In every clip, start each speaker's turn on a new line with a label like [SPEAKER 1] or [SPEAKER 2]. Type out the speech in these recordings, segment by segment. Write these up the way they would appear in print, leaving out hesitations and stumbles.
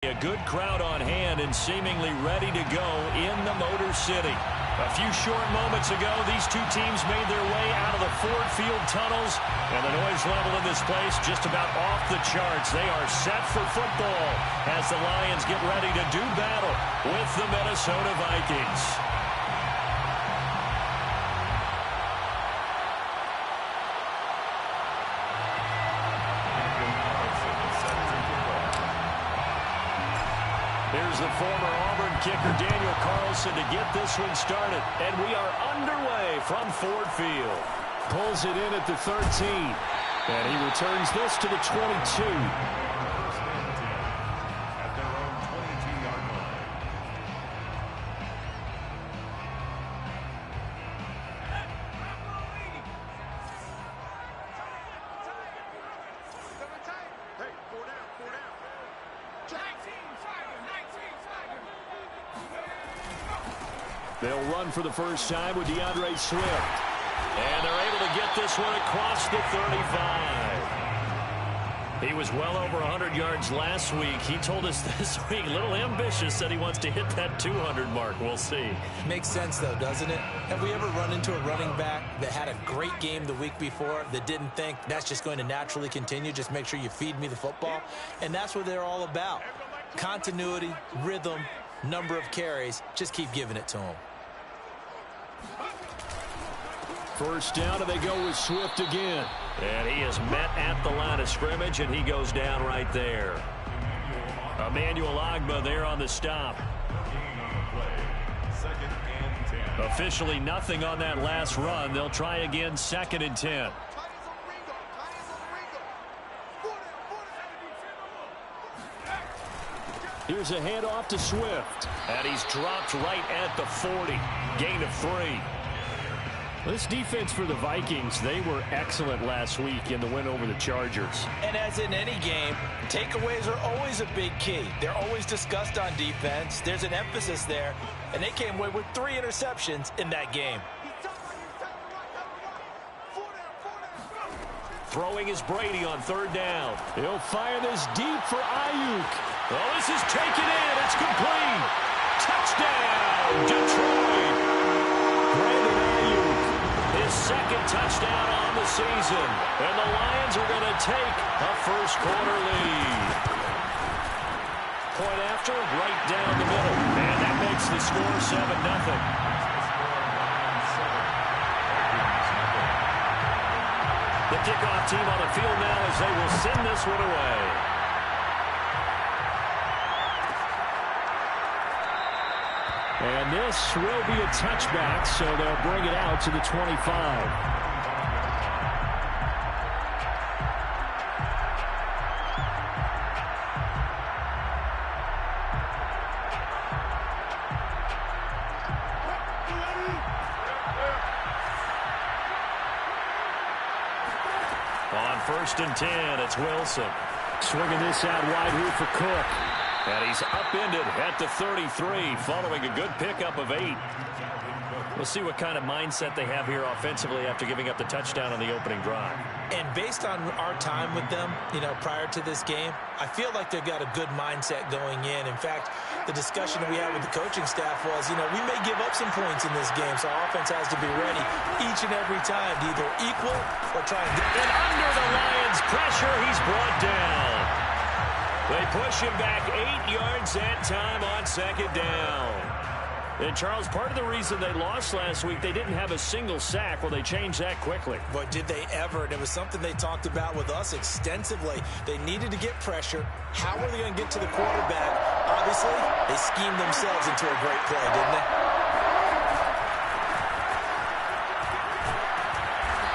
[SPEAKER 1] A good crowd on hand and seemingly ready to go in the Motor City. A few short moments ago, these two teams made their way out of the Ford Field tunnels, and the noise level in this place just about off the charts. They are set for football as the Lions get ready to do battle with the Minnesota Vikings. Here's the former Auburn kicker, Daniel Carlson, to get this one started. And we are underway from Ford Field.
[SPEAKER 2] Pulls it in at the 13. And he returns this to the 22.
[SPEAKER 3] At their own 22-yard line. Hey, 4 down, 4 down.
[SPEAKER 1] They'll run for the first time with DeAndre Swift. And they're able to get this one across the 35. He was well over 100 yards last week. He told us this week, a little ambitious, that he wants to hit that 200 mark. We'll see.
[SPEAKER 4] Makes sense, though, doesn't it? Have we ever run into a running back that had a great game the week before that didn't think that's just going to naturally continue? Just make sure you feed me the football. And that's what they're all about. Continuity, rhythm, number of carries. Just keep giving it to them.
[SPEAKER 1] First down, and they go with Swift again. And he is met at the line of scrimmage, and he goes down right there. Emmanuel Ogbah there on the stop. Officially nothing on that last run. They'll try again, 2nd and 10. Here's a handoff to Swift. And he's dropped right at the 40. Gain of 3. This defense for the Vikings, they were excellent last week in the win over the Chargers.
[SPEAKER 4] And as in any game, takeaways are always a big key. They're always discussed on defense. There's an emphasis there, and they came away with 3 interceptions in that game.
[SPEAKER 1] Throwing is Brady on 3rd down. He'll fire this deep for Ayuk. Oh, this is taken in. It's complete. Touchdown, Detroit. Brandon Ayuk, his 2nd touchdown on the season. And the Lions are going to take a first-quarter lead. Point after, right down the middle. And that makes the score 7-0. The kickoff team on the field now as they will send this one away. And this will be a touchback, so they'll bring it out to the 25. On 1st and 10, it's Wilson. Swinging this out wide here for Cook. And he's upended at the 33 following a good pickup of 8. We'll see what kind of mindset they have here offensively after giving up the touchdown on the opening drive.
[SPEAKER 4] And based on our time with them, prior to this game, I feel like they've got a good mindset going in. In fact, the discussion we had with the coaching staff was, we may give up some points in this game, so our offense has to be ready each and every time to either equal or try and get it.
[SPEAKER 1] And under the Lions' pressure, he's brought down. They push him back 8 yards that time on 2nd down. And, Charles, part of the reason they lost last week, they didn't have a single sack. Well, they changed that quickly.
[SPEAKER 4] But did they ever? And it was something they talked about with us extensively. They needed to get pressure. How were they going to get to the quarterback? Obviously, they schemed themselves into a great play, didn't they?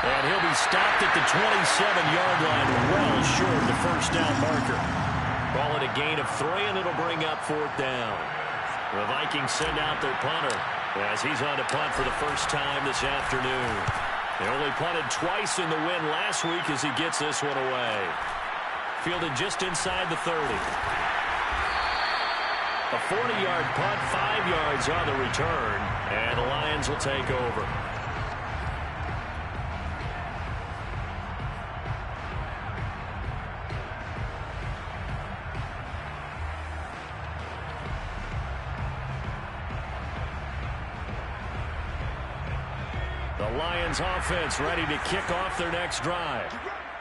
[SPEAKER 1] And he'll be stopped at the 27-yard line, well short of the first down marker. Ball at a gain of 3, and it'll bring up 4th down. The Vikings send out their punter as he's on to punt for the first time this afternoon. They only punted twice in the win last week as he gets this one away. Fielded just inside the 30. A 40-yard punt, 5 yards on the return, and the Lions will take over. The Lions offense ready to kick off their next drive.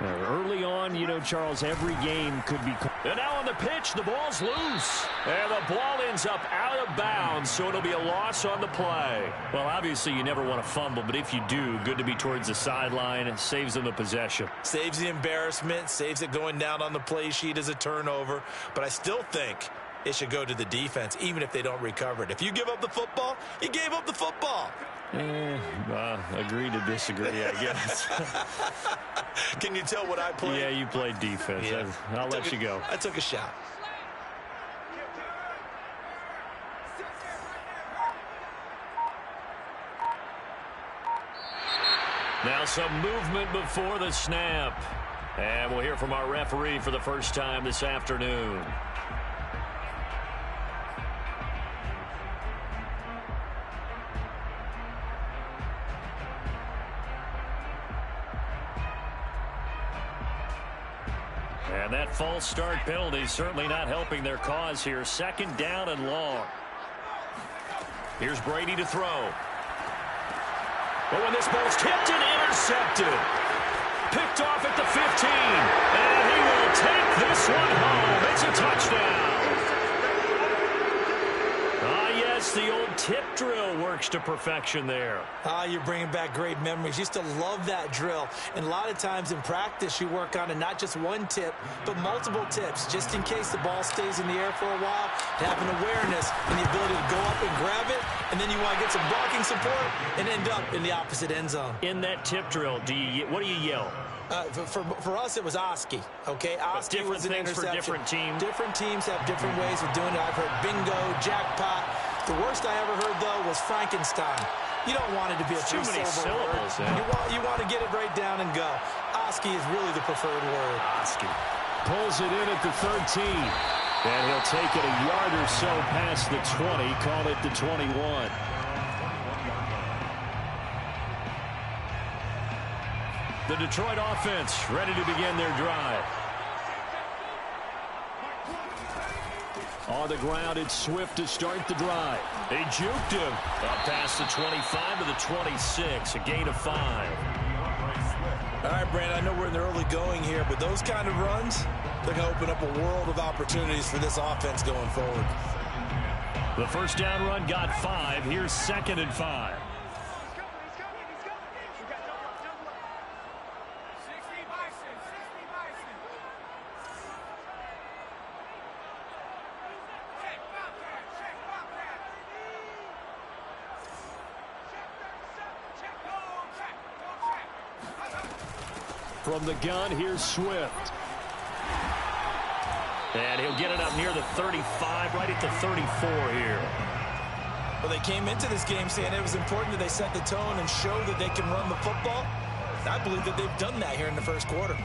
[SPEAKER 1] Early on, you know, Charles, every game could be... And now on the pitch, the ball's loose. And the ball ends up out of bounds, so it'll be a loss on the play. Well, obviously, you never want to fumble, but if you do, good to be towards the sideline. It saves them the possession.
[SPEAKER 4] Saves the embarrassment, saves it going down on the play sheet as a turnover. But I still think it should go to the defense, even if they don't recover it. If you give up the football, you gave up the football.
[SPEAKER 1] Agree to disagree, I guess.
[SPEAKER 4] Can you tell what I played?
[SPEAKER 1] Yeah, you played defense.
[SPEAKER 4] Yeah.
[SPEAKER 1] I'll let you go.
[SPEAKER 4] I took a shot.
[SPEAKER 1] Now some movement before the snap. And we'll hear from our referee for the first time this afternoon. And that false start penalty certainly not helping their cause here. Second down and long. Here's Brady to throw. But when this ball's tipped and intercepted. Picked off at the 15. And he will take this one home. It's a touchdown. Yes, the old tip drill works to perfection there.
[SPEAKER 4] You're bringing back great memories. Used to love that drill. And a lot of times in practice, you work on it, not just one tip, but multiple tips, just in case the ball stays in the air for a while, to have an awareness and the ability to go up and grab it, and then you want to get some blocking support and end up in the opposite end zone.
[SPEAKER 1] In that tip drill, what do you yell?
[SPEAKER 4] For us, it was Oski. Okay, Oski was an interception.
[SPEAKER 1] For different teams.
[SPEAKER 4] Different teams have different ways of doing it. I've heard bingo, jackpot. The worst I ever heard, though, was Frankenstein. You don't want it to be a
[SPEAKER 1] too many syllables.
[SPEAKER 4] You want to get it right down and go. Oski is really the preferred word.
[SPEAKER 1] Oski pulls it in at the 13. And he'll take it a yard or so past the 20. Call it the 21. The Detroit offense ready to begin their drive. On the ground, it's Swift to start the drive. They juked him. Up past the 25 to the 26, a gain of 5.
[SPEAKER 4] All right, Brandon, I know we're in the early going here, but those kind of runs, they're going to open up a world of opportunities for this offense going forward.
[SPEAKER 1] The first down run got 5. Here's 2nd and 5. From the gun, here's Swift. And he'll get it up near the 35, right at the 34 here.
[SPEAKER 4] Well, they came into this game saying it was important that they set the tone and show that they can run the football. I believe that they've done that here in the first quarter.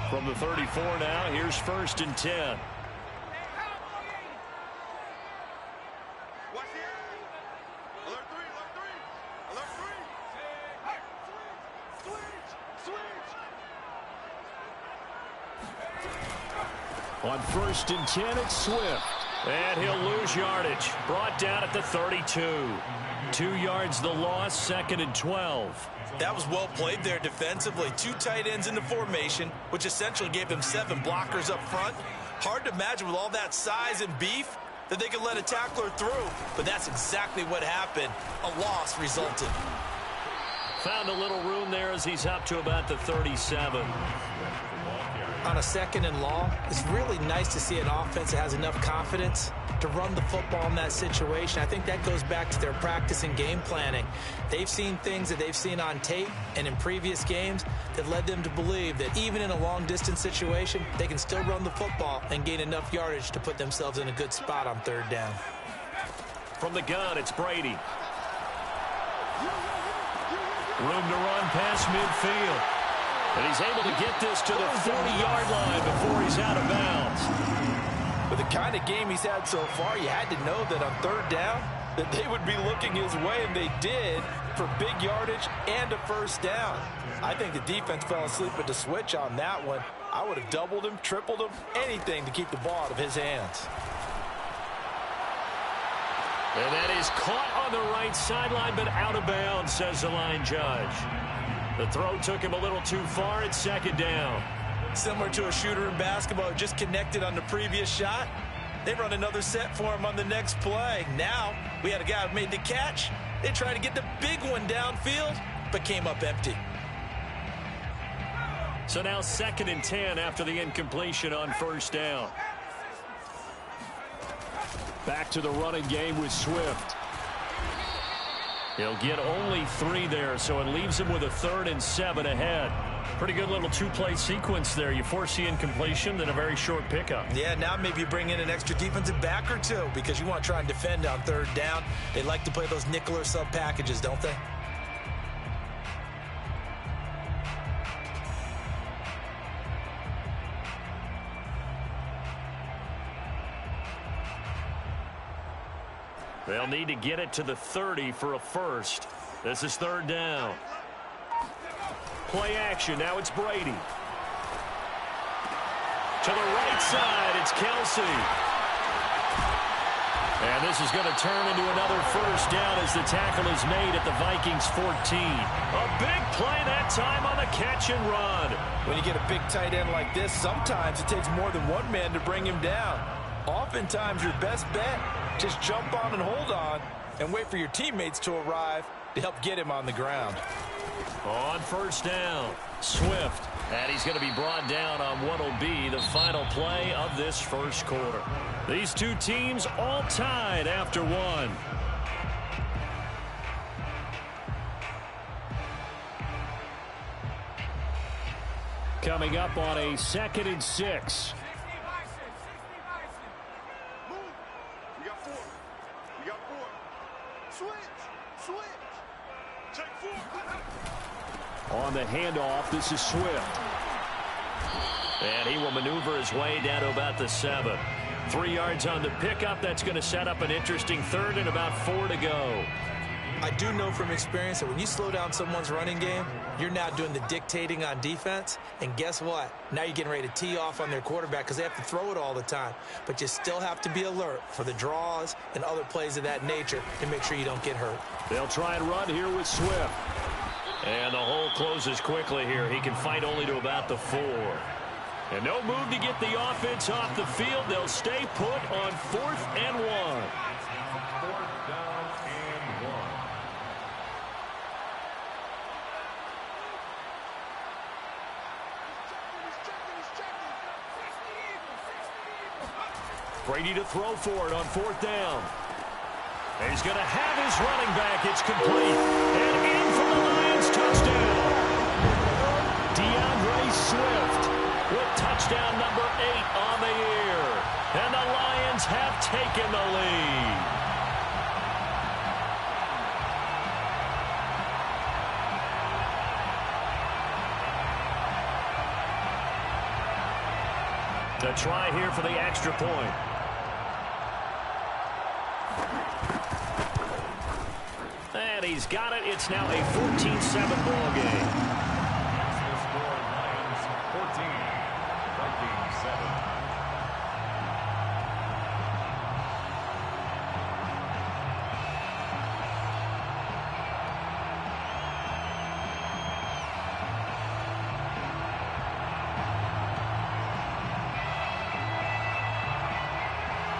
[SPEAKER 1] From the 34 now, here's 1st and 10. On 1st and 10, it's Swift. And he'll lose yardage. Brought down at the 32. 2 yards the loss, 2nd and 12.
[SPEAKER 4] That was well played there defensively. 2 tight ends in the formation, which essentially gave them 7 blockers up front. Hard to imagine with all that size and beef that they could let a tackler through. But that's exactly what happened. A loss resulted.
[SPEAKER 1] Found a little room there as he's up to about the 37.
[SPEAKER 4] On a 2nd and long, it's really nice to see an offense that has enough confidence to run the football in that situation. I think that goes back to their practice and game planning. They've seen things that they've seen on tape and in previous games that led them to believe that even in a long-distance situation, they can still run the football and gain enough yardage to put themselves in a good spot on 3rd down.
[SPEAKER 1] From the gun, it's Brady. Room to run past midfield. And he's able to get this to the 40-yard line before he's out of bounds.
[SPEAKER 4] With the kind of game he's had so far, you had to know that on 3rd down that they would be looking his way, and they did, for big yardage and a 1st down. I think the defense fell asleep at the switch on that one. I would have doubled him, tripled him, anything to keep the ball out of his hands.
[SPEAKER 1] And that is caught on the right sideline, but out of bounds, says the line judge. The throw took him a little too far. It's second down.
[SPEAKER 4] Similar to a shooter in basketball, just connected on the previous shot. They run another set for him on the next play. Now, we had a guy who made the catch. They tried to get the big one downfield, but came up empty.
[SPEAKER 1] So now 2nd and 10 after the incompletion on first down.
[SPEAKER 2] Back to the running game with Swift.
[SPEAKER 1] He'll get only 3 there, so it leaves him with a 3rd and 7 ahead. Pretty good little 2-play sequence there. You force the incompletion, then a very short pickup.
[SPEAKER 4] Yeah, now maybe you bring in an extra defensive back or 2 because you want to try and defend on 3rd down. They like to play those nickel or sub packages, don't they?
[SPEAKER 1] They'll need to get it to the 30 for a first. This is 3rd down. Play action. Now it's Brady. To the right side, it's Kelsey. And this is going to turn into another first down as the tackle is made at the Vikings 14. A big play that time on the catch and run.
[SPEAKER 4] When you get a big tight end like this, sometimes it takes more than one man to bring him down. Oftentimes, your best bet, just jump on and hold on and wait for your teammates to arrive to help get him on the ground.
[SPEAKER 1] On first down, Swift. And he's going to be brought down on what will be the final play of this first quarter. These two teams all tied after 1. Coming up on a 2nd and 6. On the handoff, this is Swift. And he will maneuver his way down to about the 7. 3 yards on the pickup. That's going to set up an interesting 3rd and about 4 to go.
[SPEAKER 4] I do know from experience that when you slow down someone's running game, you're now doing the dictating on defense. And guess what? Now you're getting ready to tee off on their quarterback because they have to throw it all the time. But you still have to be alert for the draws and other plays of that nature to make sure you don't get hurt.
[SPEAKER 1] They'll try and run here with Swift. And the hole closes quickly here. He can fight only to about the 4. And no move to get the offense off the field. They'll stay put on 4th and 1.
[SPEAKER 3] 4th down and 1.
[SPEAKER 1] Brady to throw for it on 4th down. He's going to have his running back. It's complete. And in for the Lions touchdown. DeAndre Swift with touchdown number 8 on the year. And the Lions have taken the lead. The try here for the extra point. And he's got it. It's now a 14-7 ball game.
[SPEAKER 3] The score, Lions 14, Vikings 7.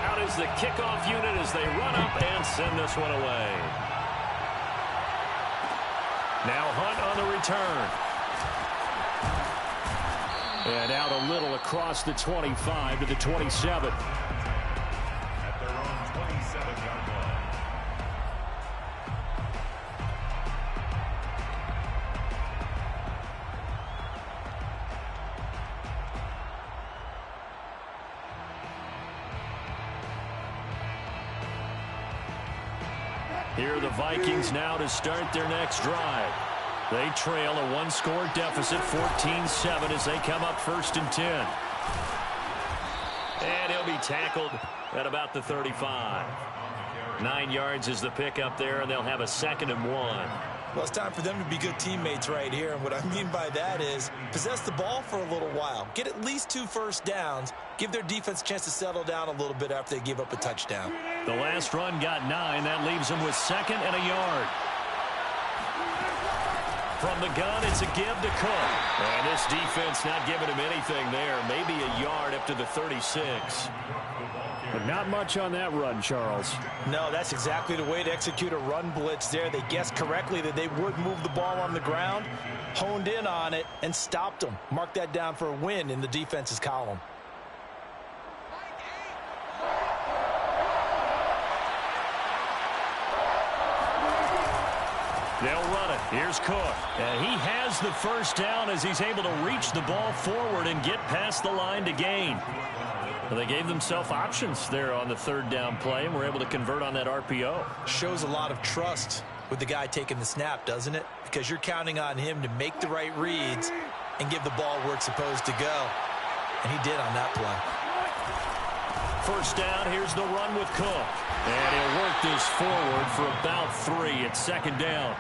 [SPEAKER 1] Out is the kickoff unit as they run up and send this one away. Now Hunt on the return. And out a little across the 25 to the 27.
[SPEAKER 3] At their own 27-yard line.
[SPEAKER 1] Here are the Vikings now to start their next drive. They trail a 1-score deficit, 14-7, as they come up 1st and 10. And he'll be tackled at about the 35. 9 yards is the pickup there, and they'll have a 2nd and 1.
[SPEAKER 4] Well, it's time for them to be good teammates right here. And what I mean by that is possess the ball for a little while. Get at least 2 first downs. Give their defense a chance to settle down a little bit after they give up a touchdown.
[SPEAKER 1] The last run got 9. That leaves them with 2nd and a yard. From the gun, it's a give to Cook. And this defense not giving him anything there. Maybe a yard up to the 36.
[SPEAKER 2] But not much on that run, Charles.
[SPEAKER 4] No, that's exactly the way to execute a run blitz there. They guessed correctly that they would move the ball on the ground, honed in on it, and stopped them. Mark that down for a win in the defense's column.
[SPEAKER 1] They'll run it. Here's Cook. And he has the first down as he's able to reach the ball forward and get past the line to gain. Well, they gave themselves options there on the 3rd down play and were able to convert on that RPO.
[SPEAKER 4] Shows a lot of trust with the guy taking the snap, doesn't it? Because you're counting on him to make the right reads and give the ball where it's supposed to go. And he did on that play.
[SPEAKER 1] First down, here's the run with Cook. And he'll work this forward for about 3 at 2nd down.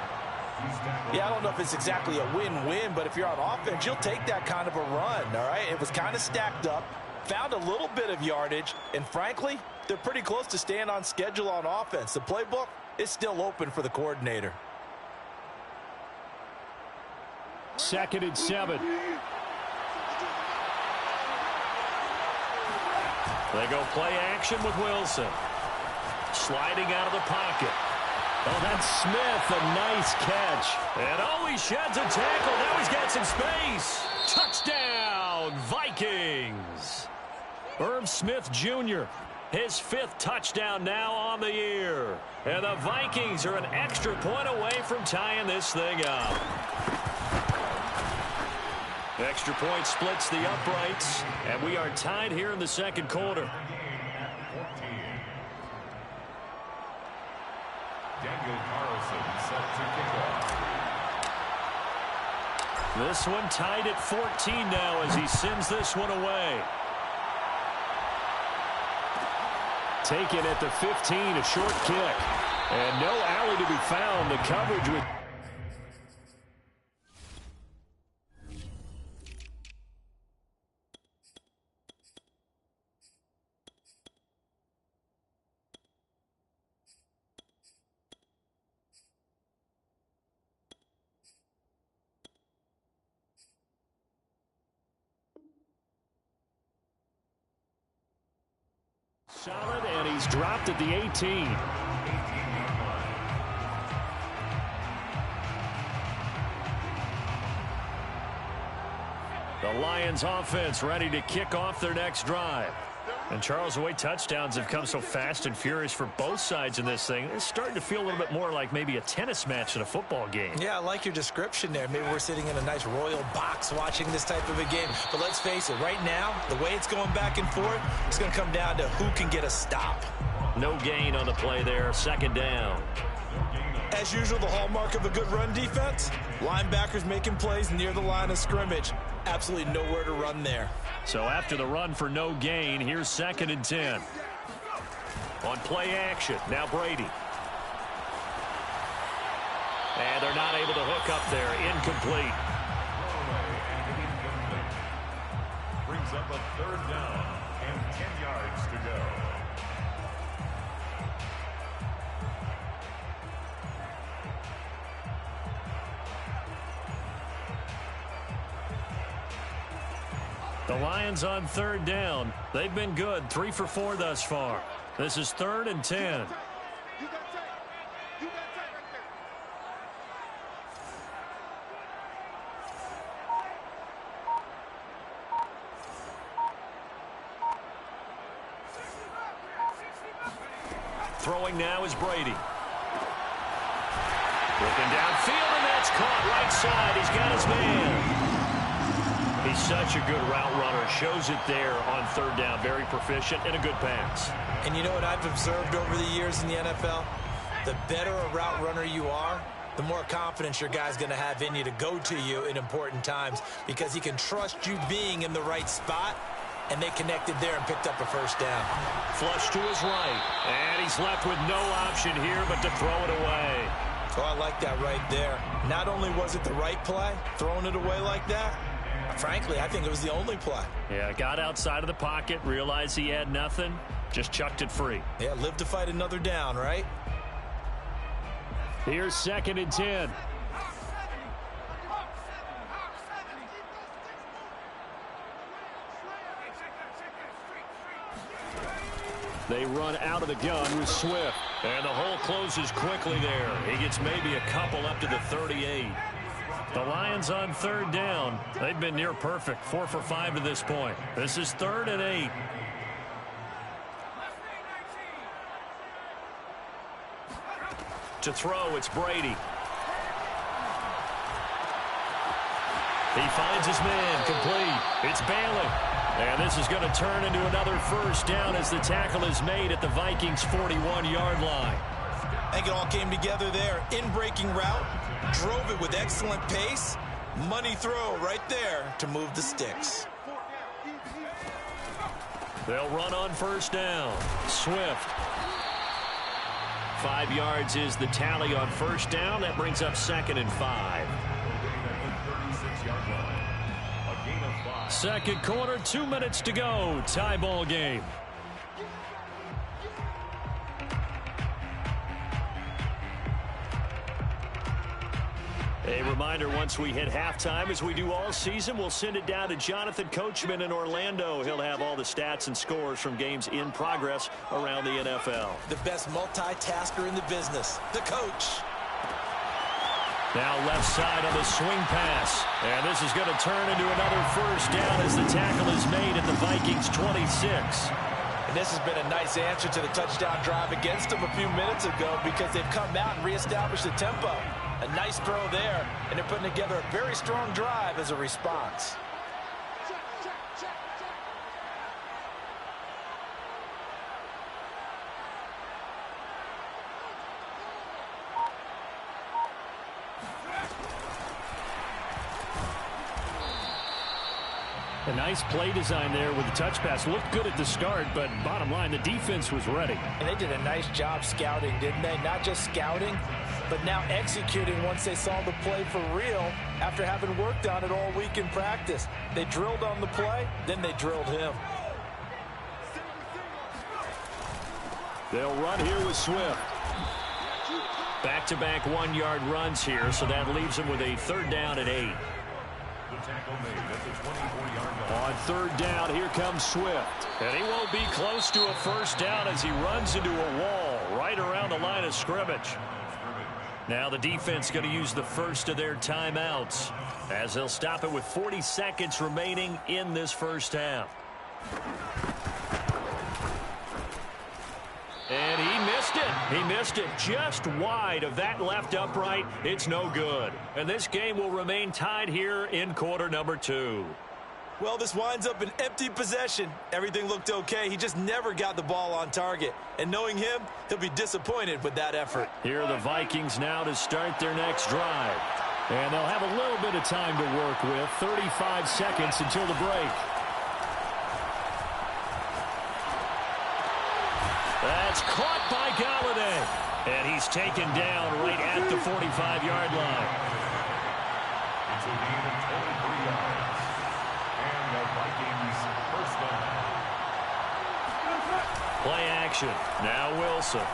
[SPEAKER 4] Yeah, I don't know if it's exactly a win-win, but if you're on offense, you'll take that kind of a run, all right? It was kind of stacked up. Found a little bit of yardage, and frankly, they're pretty close to staying on schedule on offense. The playbook is still open for the coordinator.
[SPEAKER 2] 2nd and 7.
[SPEAKER 1] They go play action with Wilson. Sliding out of the pocket. Oh, that's Smith, a nice catch. And oh, he sheds a tackle. Now he's got some space. Touchdown, Vikings. Irv Smith Jr., his 5th touchdown now on the year. And the Vikings are an extra point away from tying this thing up. Extra point splits the uprights, and we are tied here in the 2nd quarter.
[SPEAKER 3] Daniel Carlson set to kick off.
[SPEAKER 1] This one tied at 14 now as he sends this one away.
[SPEAKER 2] Taken at the 15, a short kick. And no alley to be found. The coverage with...
[SPEAKER 1] Solid, and he's dropped at the 18. The Lions offense ready to kick off their next drive. And Charles, the way touchdowns have come so fast and furious for both sides in this thing, it's starting to feel a little bit more like maybe a tennis match in a football game.
[SPEAKER 4] Yeah, I like your description there. Maybe we're sitting in a nice royal box watching this type of a game. But let's face it, right now, the way it's going back and forth, it's going to come down to who can get a stop.
[SPEAKER 1] No gain on the play there, 2nd down.
[SPEAKER 4] As usual, the hallmark of a good run defense, linebackers making plays near the line of scrimmage. Absolutely nowhere to run there.
[SPEAKER 1] So after the run for no gain, here's 2nd and 10. On play action, now Brady. And they're not able to hook up there. Incomplete.
[SPEAKER 3] Brings up a 3rd down and 10 yards to go.
[SPEAKER 1] The Lions on 3rd down. They've been good, 3 for 4 thus far. This is 3rd and 10. Throwing now is Brady. Looking downfield, and that's caught right side. He's got his man. He's such a good route runner. Shows it there on 3rd down. Very proficient and a good pass.
[SPEAKER 4] And you know what I've observed over the years in the NFL? The better a route runner you are, the more confidence your guy's going to have in you to go to you in important times because he can trust you being in the right spot, and they connected there and picked up a 1st down.
[SPEAKER 1] Flush to his right, and he's left with no option here but to throw it away.
[SPEAKER 4] Oh, I like that right there. Not only was it the right play, throwing it away like that, frankly, I think it was the only play.
[SPEAKER 2] Yeah, got outside of the pocket, realized he had nothing, just chucked it free.
[SPEAKER 4] Yeah, live to fight another down, right?
[SPEAKER 2] Here's 2nd and 10. They run out of the gun with Swift.
[SPEAKER 1] And the hole closes quickly there. He gets maybe a couple up to the 38.
[SPEAKER 2] The Lions on 3rd down. They've been near perfect, 4 for 5 to this point. This is 3rd and 8.
[SPEAKER 1] To throw, it's Brady.
[SPEAKER 2] He finds his man, complete. It's Bailey.
[SPEAKER 1] And this is going to turn into another first down as the tackle is made at the Vikings' 41-yard line.
[SPEAKER 4] I think it all came together there. In-breaking route, drove it with excellent pace. Money throw right there to move the sticks.
[SPEAKER 1] They'll run on first down. Swift. 5 yards is the tally on first down. That brings up 2nd and 5.
[SPEAKER 2] 2nd quarter, 2 minutes to go. Tie ball game.
[SPEAKER 1] A reminder, once we hit halftime, as we do all season, we'll send it down to Jonathan Coachman in Orlando. He'll have all the stats and scores from games in progress around the NFL.
[SPEAKER 4] The best multitasker in the business, the coach.
[SPEAKER 1] Now left side on the swing pass. And this is going to turn into another first down as the tackle is made at the Vikings' 26.
[SPEAKER 4] And this has been a nice answer to the touchdown drive against them a few minutes ago because they've come out and reestablished the tempo. A nice throw there, and they're putting together a very strong drive as a response.
[SPEAKER 2] A nice play design there with the touch pass. Looked good at the start, but bottom line, the defense was ready.
[SPEAKER 4] And they did a nice job scouting, didn't they? Not just scouting, but now executing once they saw the play for real after having worked on it all week in practice. They drilled on the play, then they drilled him.
[SPEAKER 2] They'll run here with Swift.
[SPEAKER 1] Back-to-back 1-yard runs here, so that leaves them with a 3rd down and 8.
[SPEAKER 2] On 3rd down, here comes Swift.
[SPEAKER 1] And he won't be close to a first down as he runs into a wall right around the line of scrimmage. Now the defense going to use the first of their timeouts as they'll stop it with 40 seconds remaining in this first half. And he missed it. He missed it just wide of that left upright. It's no good. And this game will remain tied here in quarter number 2.
[SPEAKER 4] Well, this winds up an empty possession. Everything looked okay. He just never got the ball on target. And knowing him, he'll be disappointed with that effort.
[SPEAKER 1] Here are the Vikings now to start their next drive.
[SPEAKER 2] And they'll have a little bit of time to work with. 35 seconds until the break.
[SPEAKER 1] That's caught by Galladay. And he's taken down right at the 45-yard line.
[SPEAKER 3] It's a gain of 23 yards. And the Vikings first down.
[SPEAKER 1] Play action. Now Wilson.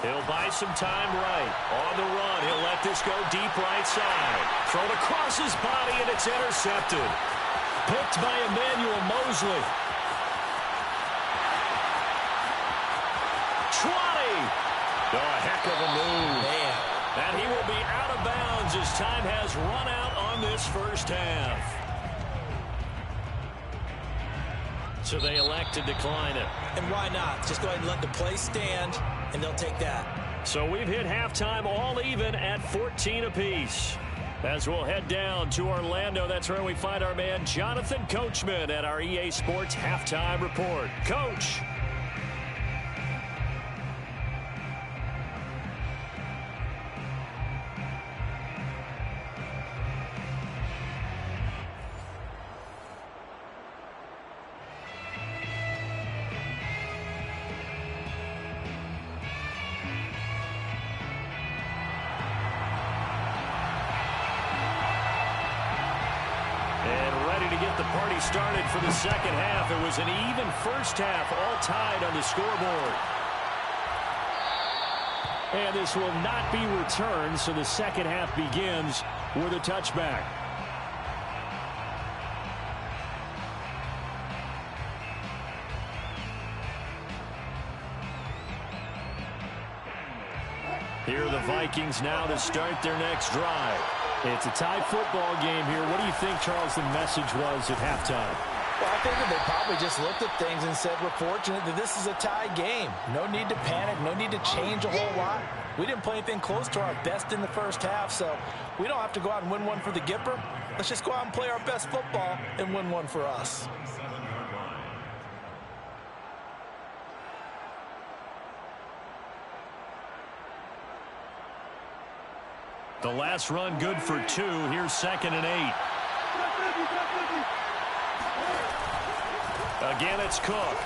[SPEAKER 1] He'll buy some time right. On the run, he'll let this go deep right side. Thrown across his body, and it's intercepted. Picked by Emmanuel Mosley. 20. Oh, a heck of a move.
[SPEAKER 4] Man.
[SPEAKER 1] And he will be out of bounds as time has run out on this first half. So they elect to decline it.
[SPEAKER 4] And why not? Just go ahead and let the play stand, and they'll take that.
[SPEAKER 1] So we've hit halftime all even at 14 apiece. As we'll head down to Orlando, that's where we find our man Jonathan Coachman at our EA Sports Halftime Report. Coach. get the party started for the second half. It was an even first half, all tied on the scoreboard. And this will not be returned, so the second half begins with a touchback. Here are the Vikings now to start their next drive.
[SPEAKER 2] It's a tie football game here. What do you think, Charles, the message was at halftime?
[SPEAKER 4] Well, I think that they probably just looked at things and said, we're fortunate that this is a tie game. No need to panic. No need to change a whole lot. We didn't play anything close to our best in the first half, so we don't have to go out and win one for the Gipper. Let's just go out and play our best football and win one for us.
[SPEAKER 1] The last run good for 2. Here's 2nd and 8. Again, it's Cook.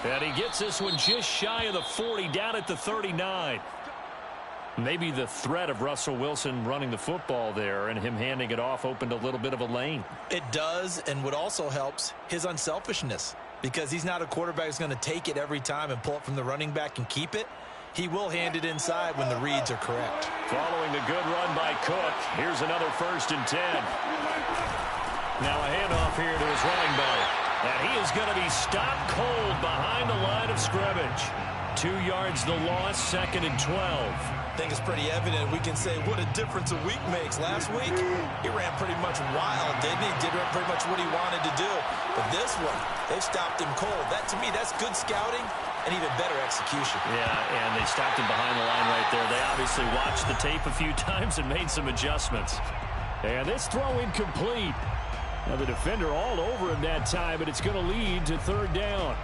[SPEAKER 1] And he gets this one just shy of the 40, down at the 39. Maybe the threat of Russell Wilson running the football there and him handing it off opened a little bit of a lane.
[SPEAKER 4] It does, and what also helps, his unselfishness. Because he's not a quarterback who's going to take it every time and pull it from the running back and keep it. He will hand it inside when the reads are correct.
[SPEAKER 1] Following the good run by Cook, here's another 1st and 10. Now a handoff here to his running back. And he is going to be stopped cold behind the line of scrimmage. 2 yards the loss, 2nd and 12.
[SPEAKER 4] I think it's pretty evident. We can say what a difference a week makes. Last week, he ran pretty much wild, didn't he? Did pretty much what he wanted to do. But this one, they stopped him cold. That, to me, that's good scouting and even better execution.
[SPEAKER 1] Yeah, and they stopped him behind the line right there. They obviously watched the tape a few times and made some adjustments.
[SPEAKER 2] And this throw incomplete. Now the defender all over him that time, but it's going to lead to 3rd down.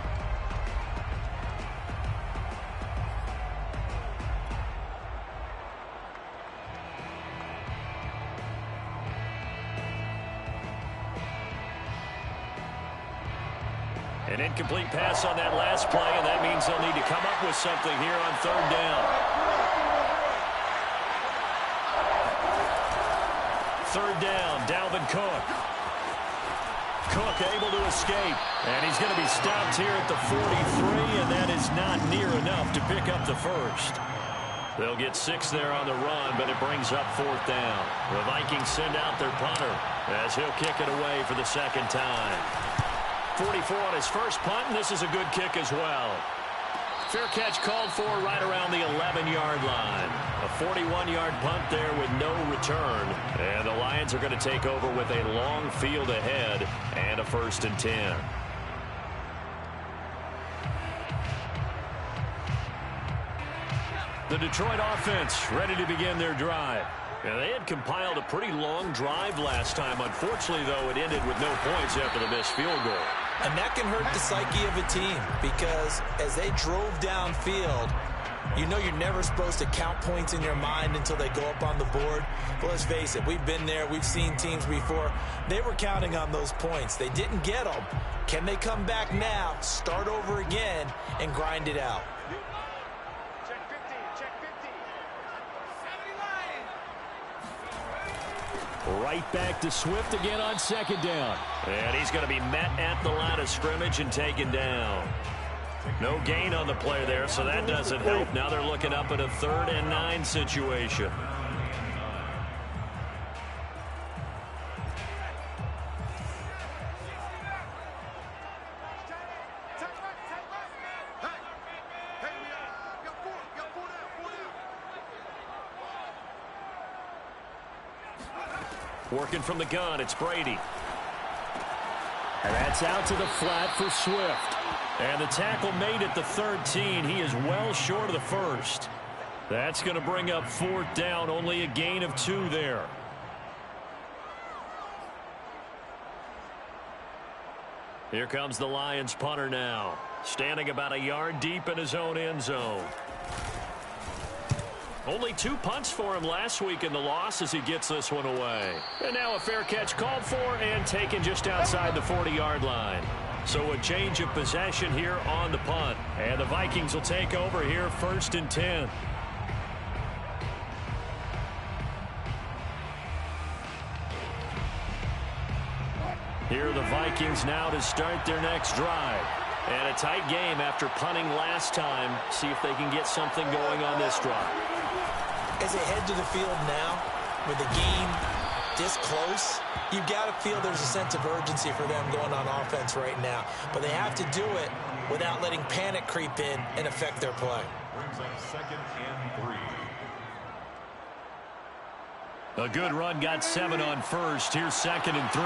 [SPEAKER 1] An incomplete pass on that last play, and that means they'll need to come up with something here on 3rd down. 3rd down, Dalvin Cook. Cook able to escape, and he's going to be stopped here at the 43, and that is not near enough to pick up the 1st. They'll get 6 there on the run, but it brings up 4th down. The Vikings send out their punter as he'll kick it away for the 2nd time. 44 on his first punt, and this is a good kick as well. Fair catch called for right around the 11-yard line. A 41-yard punt there with no return. And the Lions are going to take over with a long field ahead and a 1st and 10. The Detroit offense ready to begin their drive. Now, they had compiled a pretty long drive last time. Unfortunately, though, it ended with no points after the missed field goal.
[SPEAKER 4] And that can hurt the psyche of a team because as they drove downfield, you know you're never supposed to count points in your mind until they go up on the board. But let's face it, we've been there. We've seen teams before. They were counting on those points. They didn't get them. Can they come back now, start over again, and grind it out?
[SPEAKER 2] Right back to Swift again on 2nd down.
[SPEAKER 1] And he's going to be met at the line of scrimmage and taken down. No gain on the play there, so that doesn't help. Now they're looking up at a 3rd and 9 situation. Working from the gun, it's Brady.
[SPEAKER 2] And that's out to the flat for Swift.
[SPEAKER 1] And the tackle made at the 13. He is well short of the 1st. That's going to bring up 4th down. Only a gain of 2 there. Here comes the Lions punter now. Standing about a yard deep in his own end zone. Only 2 punts for him last week in the loss as he gets this one away. And now a fair catch called for and taken just outside the 40-yard line. So a change of possession here on the punt. And the Vikings will take over here 1st and 10. Here are the Vikings now to start their next drive. And a tight game after punting last time. See if they can get something going on this drive.
[SPEAKER 4] As they head to the field now, with the game this close, you've got to feel there's a sense of urgency for them going on offense right now. But they have to do it without letting panic creep in and affect their play.
[SPEAKER 3] Brings up 2nd and 3.
[SPEAKER 1] A good run got 7 on first. Here's 2nd and 3.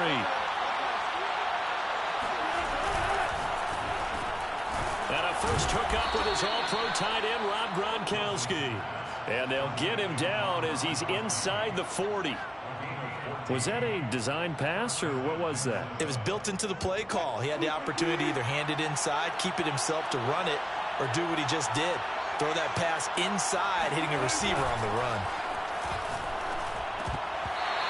[SPEAKER 1] And a first hookup with his all-pro tight end, Rob Gronkowski. And they'll get him down as he's inside the 40. Was that a design pass, or what was that?
[SPEAKER 4] It was built into the play call. He had the opportunity to either hand it inside, keep it himself to run it, or do what he just did. Throw that pass inside, hitting a receiver on the run.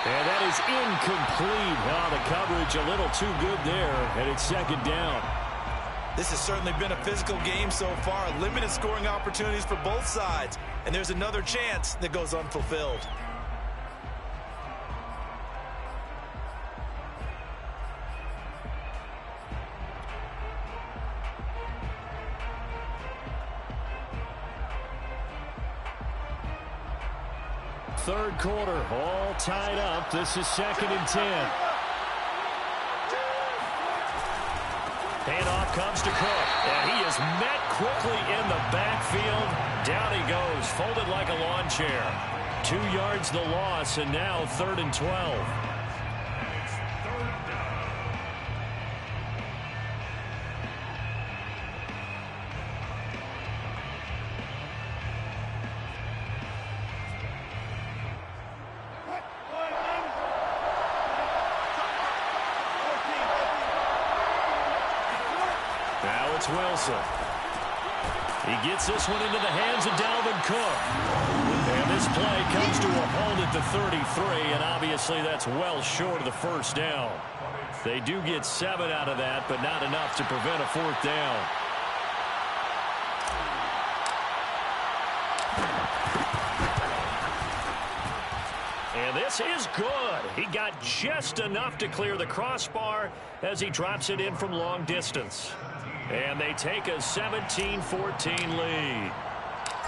[SPEAKER 1] And that is incomplete. Oh, the coverage a little too good there, and it's 2nd down.
[SPEAKER 4] This has certainly been a physical game so far. Limited scoring opportunities for both sides. And there's another chance that goes unfulfilled.
[SPEAKER 1] Third quarter, all tied up. This is 2nd and 10. Handoff comes to Cook, and he is met quickly in the backfield. Down he goes, folded like a lawn chair. 2 yards the loss, and now 3rd and 12. Wilson. He gets this one into the hands of Dalvin Cook. And this play comes to a hold at the 33, and obviously that's well short of the first down. They do get 7 out of that, but not enough to prevent a 4th down. And this is good. He got just enough to clear the crossbar as he drops it in from long distance. And they take a 17-14 lead.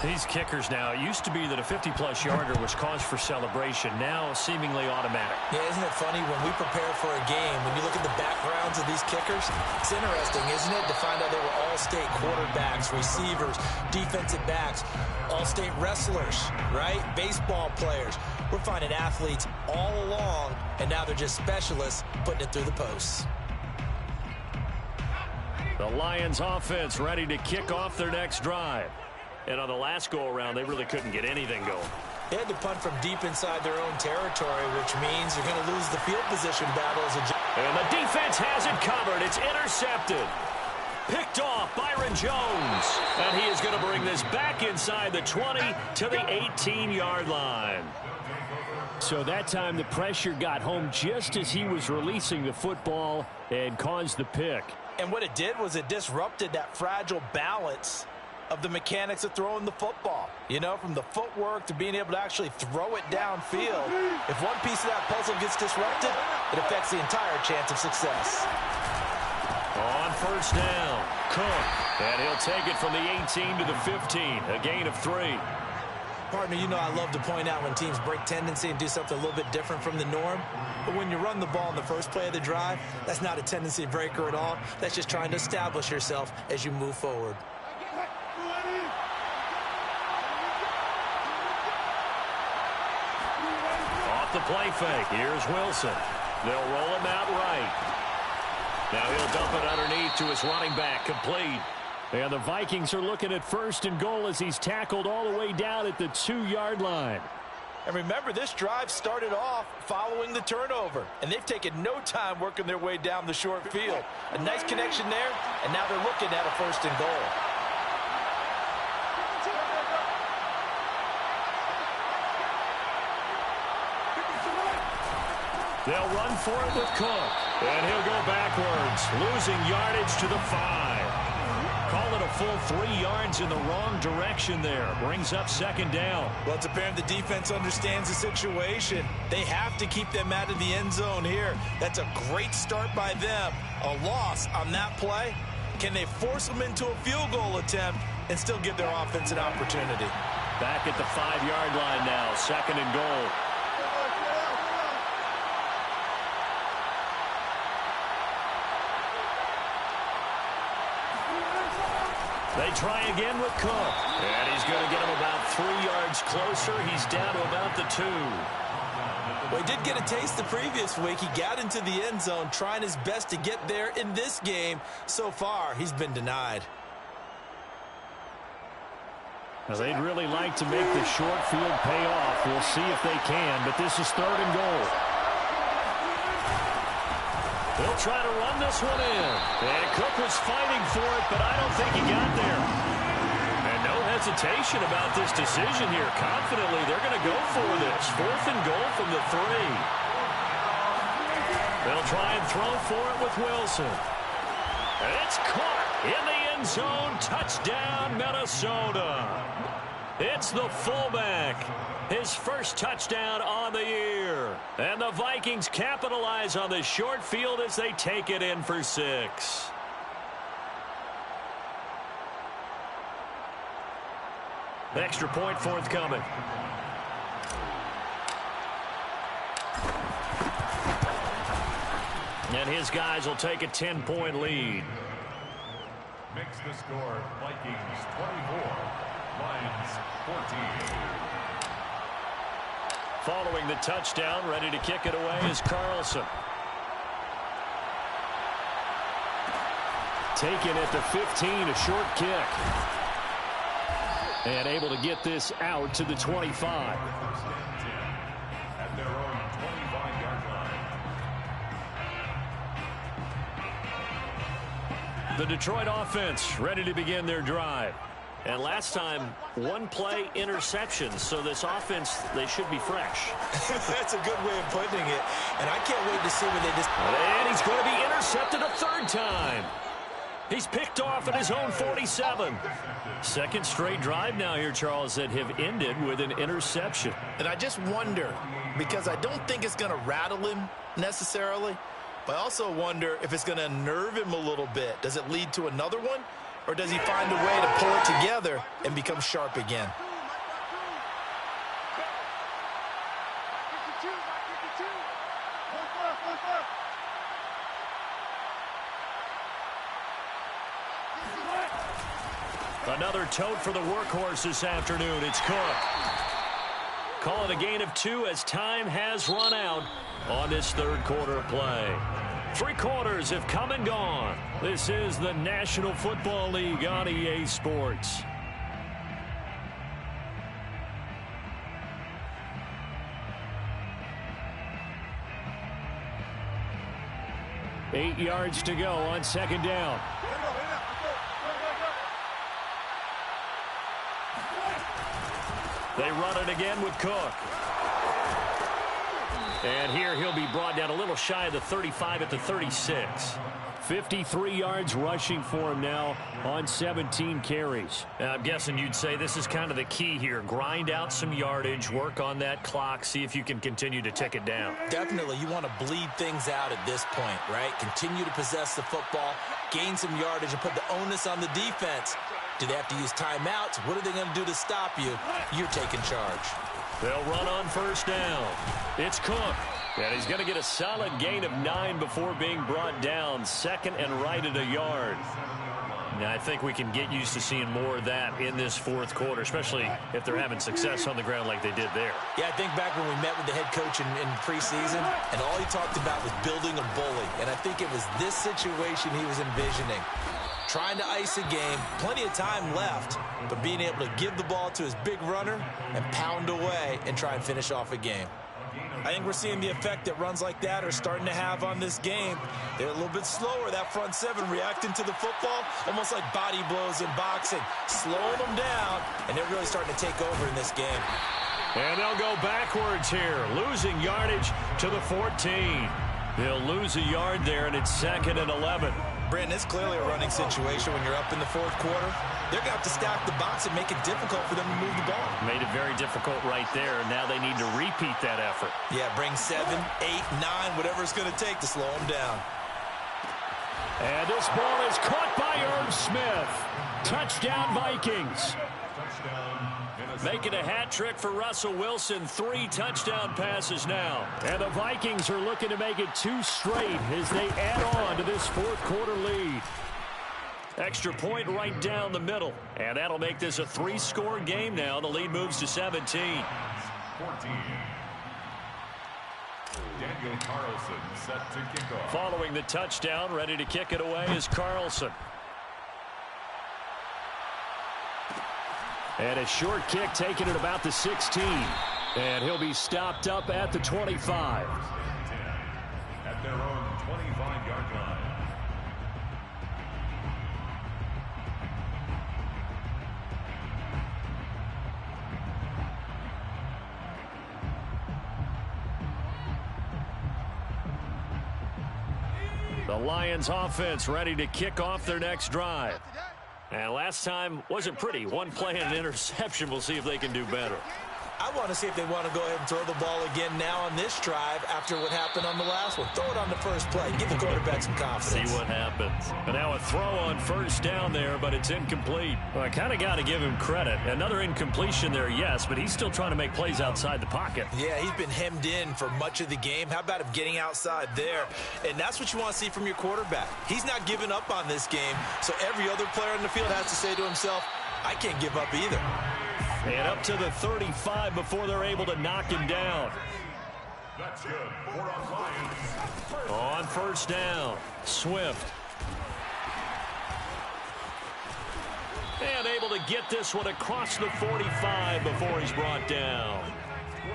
[SPEAKER 1] These kickers now, it used to be that a 50-plus yarder was cause for celebration. Now seemingly automatic.
[SPEAKER 4] Yeah, isn't it funny when we prepare for a game, when you look at the backgrounds of these kickers, it's interesting, isn't it, to find out they were all-state quarterbacks, receivers, defensive backs, all-state wrestlers, right? Baseball players. We're finding athletes all along, and now they're just specialists putting it through the posts.
[SPEAKER 1] The Lions offense ready to kick off their next drive. And on the last go-around, they really couldn't get anything going.
[SPEAKER 4] They had to punt from deep inside their own territory, which means you're going to lose the field position battles.
[SPEAKER 1] And the defense has it covered. It's intercepted. Picked off Byron Jones. And he is going to bring this back inside the 20 to the 18-yard line. So that time the pressure got home just as he was releasing the football and caused the pick.
[SPEAKER 4] And what it did was it disrupted that fragile balance of the mechanics of throwing the football. You know, from the footwork to being able to actually throw it downfield. If one piece of that puzzle gets disrupted, it affects the entire chance of success.
[SPEAKER 1] On first down, Cook. And he'll take it from the 18 to the 15, a gain of 3.
[SPEAKER 4] Partner, you know I love to point out when teams break tendency and do something a little bit different from the norm. But when you run the ball in the first play of the drive, that's not a tendency breaker at all. That's just trying to establish yourself as you move forward.
[SPEAKER 1] Off the play fake. Here's Wilson. They'll roll him out right. Now he'll dump it underneath to his running back. Complete. And the Vikings are looking at 1st and goal as he's tackled all the way down at the 2-yard line.
[SPEAKER 4] And remember, this drive started off following the turnover. And they've taken no time working their way down the short field. A nice connection there, and now they're looking at a 1st and goal.
[SPEAKER 1] They'll run for it with Cook. And he'll go backwards, losing yardage to the 5.
[SPEAKER 2] Call it a full 3 yards in the wrong direction there. Brings up second down.
[SPEAKER 4] Well, it's apparent the defense understands the situation. They have to keep them out of the end zone here. That's a great start by them. A loss on that play. Can they force them into a field goal attempt and still give their offense an opportunity?
[SPEAKER 2] Back at the 5-yard line now, second and goal. They try again with Cook. And he's going to get him about 3 yards closer. He's down to about the 2.
[SPEAKER 4] Well, he did get a taste the previous week. He got into the end zone trying his best to get there in this game. So far, he's been denied.
[SPEAKER 2] Now, they'd really like to make the short field pay off. We'll see if they can, but this is third and goal. They'll try to run this one in. And Cook was fighting for it, but I don't think he got there. And no hesitation about this decision here. Confidently, they're going to go for this. Fourth and goal from the 3. They'll try and throw for it with Wilson. And it's caught in the end zone. Touchdown, Minnesota. It's the fullback. His first touchdown on the year. And the Vikings capitalize on the short field as they take it in for 6. Extra point forthcoming. And his guys will take a 10-point lead.
[SPEAKER 3] Makes the score Vikings 24, Lions 14.
[SPEAKER 2] Following the touchdown, ready to kick it away is Carlson. Taken at the 15, a short kick. And able to get this out to the 25.
[SPEAKER 3] At their own 25-yard line.
[SPEAKER 2] The Detroit offense ready to begin their drive. And last time, one play interception. So this offense, they should be fresh.
[SPEAKER 4] That's a good way of putting it. And I can't wait to see when they just...
[SPEAKER 2] And he's going to be intercepted a third time. He's picked off at his own 47. Second straight drive now here, Charles, that have ended with an interception.
[SPEAKER 4] And I just wonder, because I don't think it's going to rattle him necessarily, but I also wonder if it's going to unnerve him a little bit. Does it lead to another one? Or does he find a way to pull it together and become sharp again?
[SPEAKER 2] Another tote for the workhorse this afternoon. It's Cook. Call it a gain of 2 as time has run out on this third quarter of play. 3 quarters have come and gone. This is the National Football League on EA Sports. Eight yards to go on second down. They run it again with Cook. And here he'll be brought down a little shy of the 35 at the 36. 53 yards rushing for him now on 17 carries. I'm guessing you'd say this is kind of the key here. Grind out some yardage, work on that clock, see if you can continue to tick it down.
[SPEAKER 4] Definitely, you want to bleed things out at this point, right? Continue to possess the football, gain some yardage, and put the onus on the defense. Do they have to use timeouts? What are they going to do to stop you? You're taking charge.
[SPEAKER 2] They'll run on first down. It's Cook. And he's going to get a solid gain of 9 before being brought down. Second and right at a yard. Now, I think we can get used to seeing more of that in this fourth quarter, especially if they're having success on the ground like they did there.
[SPEAKER 4] Yeah, I think back when we met with the head coach in preseason, and all he talked about was building a bully. And I think it was this situation he was envisioning. Trying to ice a game, plenty of time left, but being able to give the ball to his big runner and pound away and try and finish off a game. I think we're seeing the effect that runs like that are starting to have on this game. They're a little bit slower, that front seven, reacting to the football, almost like body blows in boxing, slowing them down, and they're really starting to take over in this game.
[SPEAKER 2] And they'll go backwards here, losing yardage to the 14. They'll lose a yard there, and it's second and 11.
[SPEAKER 4] Brandon, it's clearly a running situation when you're up in the fourth quarter. They're going to have to stack the box and make it difficult for them to move the ball.
[SPEAKER 1] Made it very difficult right there, and now they need to repeat that effort.
[SPEAKER 4] Yeah, bring 7, 8, 9, whatever it's going to take to slow them down.
[SPEAKER 2] And this ball is caught by Irv Smith. Touchdown, Vikings.
[SPEAKER 1] Making a hat trick for Russell Wilson. 3 touchdown passes now.
[SPEAKER 2] And the Vikings are looking to make it 2 straight as they add on to this fourth quarter lead.
[SPEAKER 1] Extra point right down the middle. And that'll make this a 3-score game now. The lead moves to 17.
[SPEAKER 3] 14. Daniel Carlson set to kick off.
[SPEAKER 1] Following the touchdown, ready to kick it away is Carlson.
[SPEAKER 2] And a short kick taken at about the 16. And he'll be stopped up at the 25.
[SPEAKER 3] 10 at their own 25-yard line.
[SPEAKER 1] The Lions offense ready to kick off their next drive. And last time wasn't pretty. 1 play and an interception. We'll see if they can do better.
[SPEAKER 4] I want to see if they want to go ahead and throw the ball again now on this drive after what happened on the last one. Throw it on the first play. Give the quarterback some confidence.
[SPEAKER 1] See what happens. And now a throw on first down there, but it's incomplete. Well, I kind of got to give him credit. Another incompletion there, yes, but he's still trying to make plays outside the pocket.
[SPEAKER 4] Yeah, he's been hemmed in for much of the game. How about him getting outside there? And that's what you want to see from your quarterback. He's not giving up on this game, so every other player on the field has to say to himself, I can't give up either.
[SPEAKER 1] And up to the 35 before they're able to knock him down.
[SPEAKER 3] That's good. 4 on Lions.
[SPEAKER 1] On first down, Swift. And able to get this one across the 45 before he's brought down.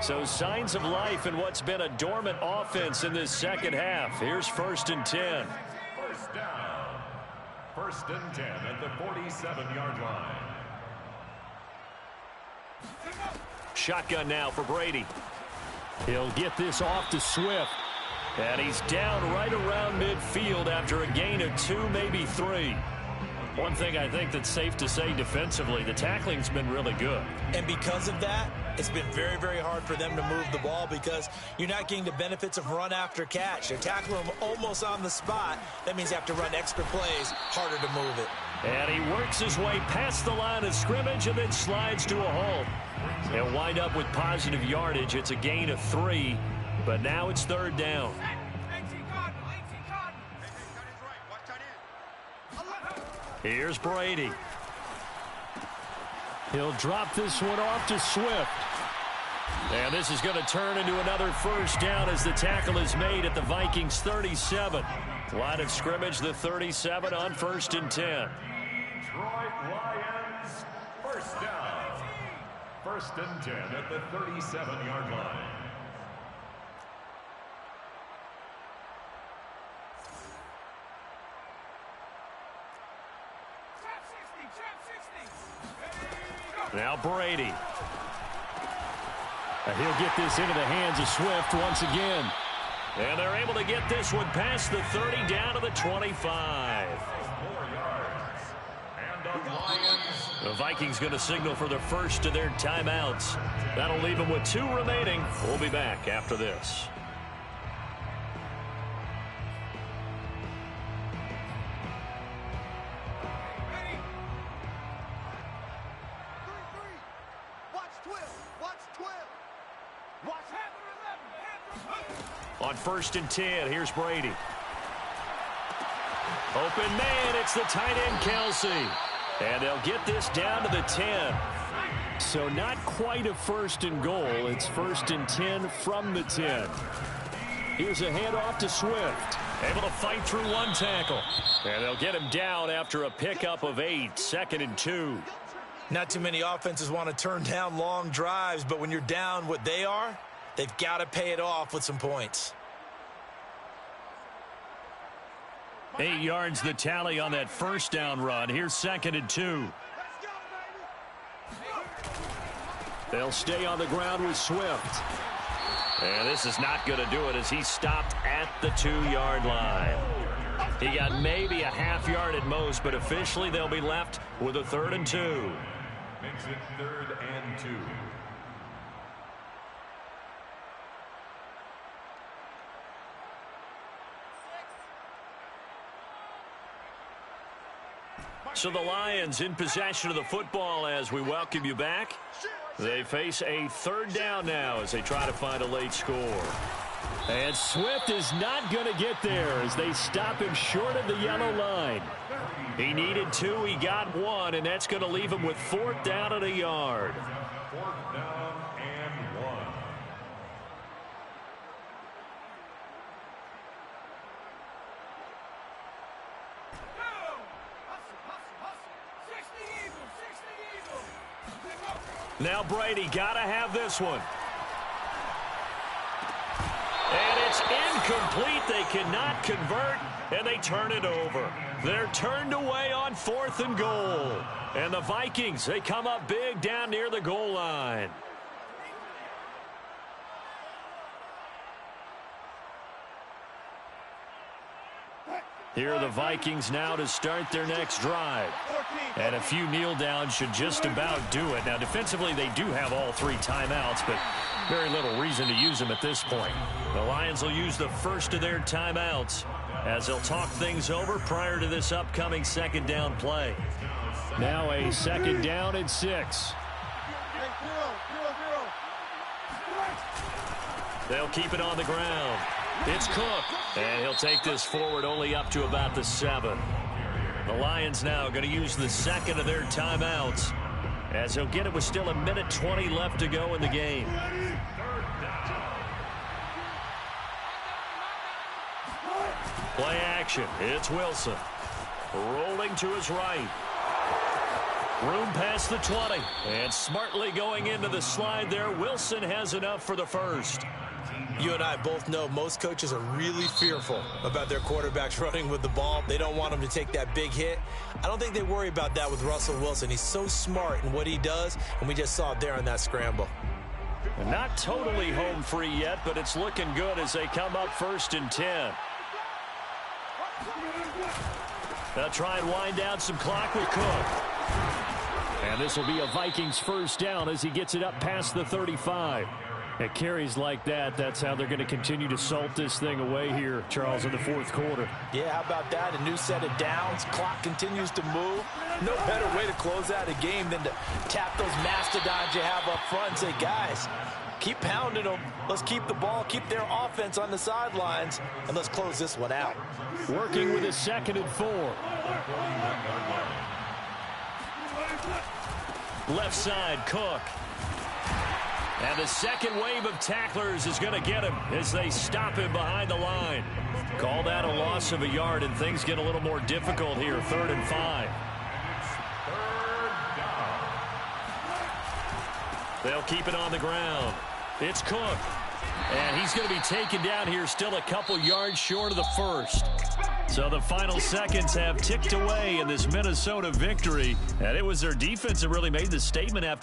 [SPEAKER 1] So signs of life in what's been a dormant offense in this second half. Here's 1st and 10.
[SPEAKER 3] First down. 1st and 10 at the 47-yard line.
[SPEAKER 1] Shotgun now for Brady.
[SPEAKER 2] He'll get this off to Swift.
[SPEAKER 1] And he's down right around midfield after a gain of 2, maybe 3. One thing I think that's safe to say defensively, the tackling's been really good.
[SPEAKER 4] And because of that, it's been very, very hard for them to move the ball because you're not getting the benefits of run after catch. They're tackling them almost on the spot. That means they have to run extra plays, harder to move it.
[SPEAKER 1] And he works his way past the line of scrimmage and then slides to a halt. He'll wind up with positive yardage. It's a gain of 3, but now it's 3rd down. Here's Brady.
[SPEAKER 2] He'll drop this one off to Swift.
[SPEAKER 1] And this is going to turn into another first down as the tackle is made at the Vikings 37. Line of scrimmage, the 37 on 1st and 10.
[SPEAKER 3] Detroit Lions, first down. 1st and 10 at the 37-yard line.
[SPEAKER 1] Now Brady.
[SPEAKER 2] And he'll get this into the hands of Swift once again.
[SPEAKER 1] And they're able to get this one past the 30 down to the 25.
[SPEAKER 3] 4 yards. And the Lions.
[SPEAKER 1] The Vikings going to signal for the first of their timeouts. That'll leave them with 2 remaining. We'll be back after this. On 1st and 10, here's Brady. Open man, it's the tight end, Kelsey. And they'll get this down to the 10.
[SPEAKER 2] So not quite a 1st and goal. It's 1st and 10 from the 10. Here's a handoff to Swift.
[SPEAKER 1] Able to fight through 1 tackle. And they'll get him down after a pickup of 8. 2nd and 2.
[SPEAKER 4] Not too many offenses want to turn down long drives, but when you're down what they are, they've got to pay it off with some points.
[SPEAKER 1] 8 yards the tally on that first down run. Here's 2nd and 2.
[SPEAKER 2] They'll stay on the ground with Swift.
[SPEAKER 1] And this is not going to do it as he's stopped at the 2-yard line. He got maybe a half yard at most, but officially they'll be left with a 3rd and 2.
[SPEAKER 3] Makes it 3rd and 2.
[SPEAKER 1] So the Lions in possession of the football as we welcome you back. They face a 3rd down now as they try to find a late score.
[SPEAKER 2] And Swift is not going to get there as they stop him short of the yellow line.
[SPEAKER 1] He needed 2, he got 1, and that's going to leave him with 4th down and a yard.
[SPEAKER 3] 4th down and 1.
[SPEAKER 1] Now Brady got to have this one. And it's incomplete. They cannot convert, and they turn it over. They're turned away on 4th and goal. And the Vikings, they come up big down near the goal line. Here are the Vikings now to start their next drive. And a few kneel downs should just about do it. Now, defensively, they do have all 3 timeouts, but very little reason to use them at this point. The Lions will use the first of their timeouts as they'll talk things over prior to this upcoming 2nd down play.
[SPEAKER 2] Now a 2nd down and 6.
[SPEAKER 1] They'll keep it on the ground. It's Cook, and he'll take this forward only up to about the 7. The Lions now going to use the 2nd of their timeouts as they'll get it with still 1:20 left to go in the game. Play action. It's Wilson. Rolling to his right. Room past the 20. And smartly going into the slide there. Wilson has enough for the 1st.
[SPEAKER 4] You and I both know most coaches are really fearful about their quarterbacks running with the ball. They don't want them to take that big hit. I don't think they worry about that with Russell Wilson. He's so smart in what he does, and we just saw it there on that scramble.
[SPEAKER 1] Not totally home free yet, but it's looking good as they come up 1st and 10. They'll try and wind down some clock with Cook.
[SPEAKER 2] And this will be a Vikings 1st down as he gets it up past the 35. At carries like that, that's how they're going to continue to salt this thing away here, Charles, in the 4th quarter.
[SPEAKER 4] Yeah, how about that? A new set of downs. Clock continues to move. No better way to close out a game than to tap those mastodons you have up front and say, guys, keep pounding them. Let's keep the ball, keep their offense on the sidelines, and let's close this one out.
[SPEAKER 2] Working with a 2nd and 4.
[SPEAKER 1] Left side, Cook. And the 2nd wave of tacklers is going to get him as they stop him behind the line. Call that a loss of a yard, and things get a little more difficult here. 3rd and 5. They'll keep it on the ground. It's Cook. And he's going to be taken down here still a couple yards short of the 1st. So the final seconds have ticked away in this Minnesota victory. And it was their defense that really made the statement after